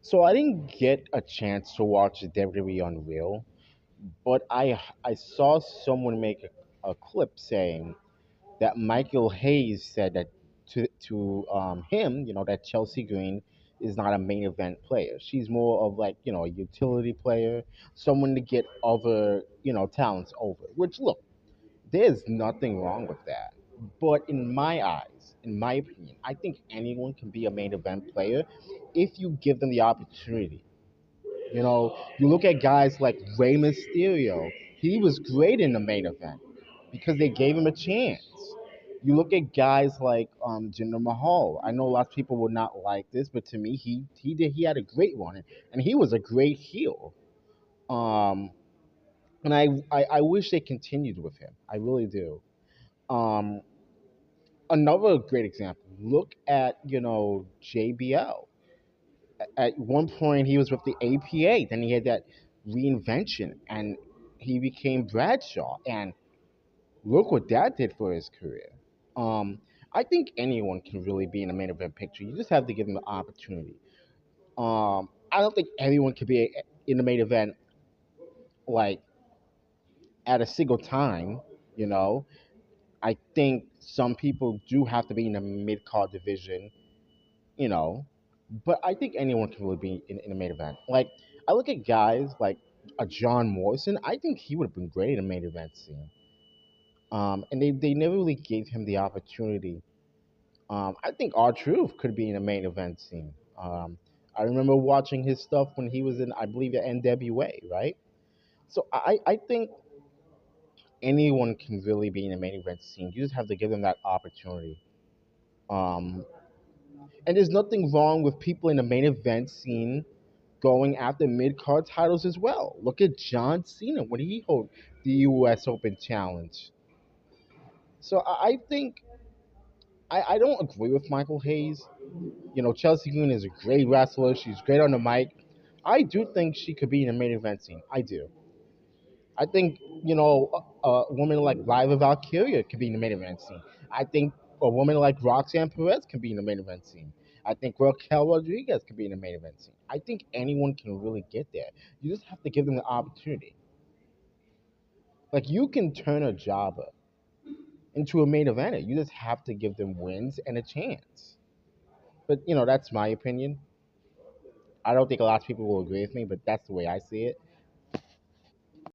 So I didn't get a chance to watch WWE Unreal, but I saw someone make a clip saying that Michael Hayes said that to him, that Chelsea Green is not a main event player. She's more of like a utility player, someone to get other talents over. Which look, there's nothing wrong with that. But in my eyes, in my opinion, I think anyone can be a main event player if you give them the opportunity. You look at guys like Rey Mysterio. He was great in the main event because they gave him a chance. You look at guys like Jinder Mahal. I know lots of people would not like this, but to me, he had a great one, and he was a great heel. Um, and I wish they continued with him. I really do. Um, Another great example. Look at JBL. At one point, he was with the APA. Then he had that reinvention, and he became Bradshaw. And look what that did for his career. Um, I think anyone can really be in a main event picture. You just have to give them the opportunity. I don't think anyone could be in the main event like at a single time. You know, I think some people do have to be in the mid card division. You know, but I think anyone can really be in a main event. Like I look at guys like a John Morrison. I think he would have been great in a main event scene. And they never really gave him the opportunity. I think R Truth could be in a main event scene. I remember watching his stuff when he was in, I believe, the NWA, right? So I think anyone can really be in a main event scene. You just have to give them that opportunity. Um, and there's nothing wrong with people in the main event scene going after mid card titles as well. Look at John Cena when he held the U.S. Open Challenge. So I think I don't agree with Michael Hayes. Chelsea Green is a great wrestler. She's great on the mic. I do think she could be in the main event scene. I do. I think a woman like Lyra Valkyria could be in the main event scene. I think a woman like Roxanne Perez can be in the main event scene. I think Raquel Rodriguez could be in the main event scene. I think anyone can really get there. You just have to give them the opportunity. Like you can turn a jobber into a main eventer. You just have to give them wins and a chance. But that's my opinion. I don't think a lot of people will agree with me, but that's the way I see it.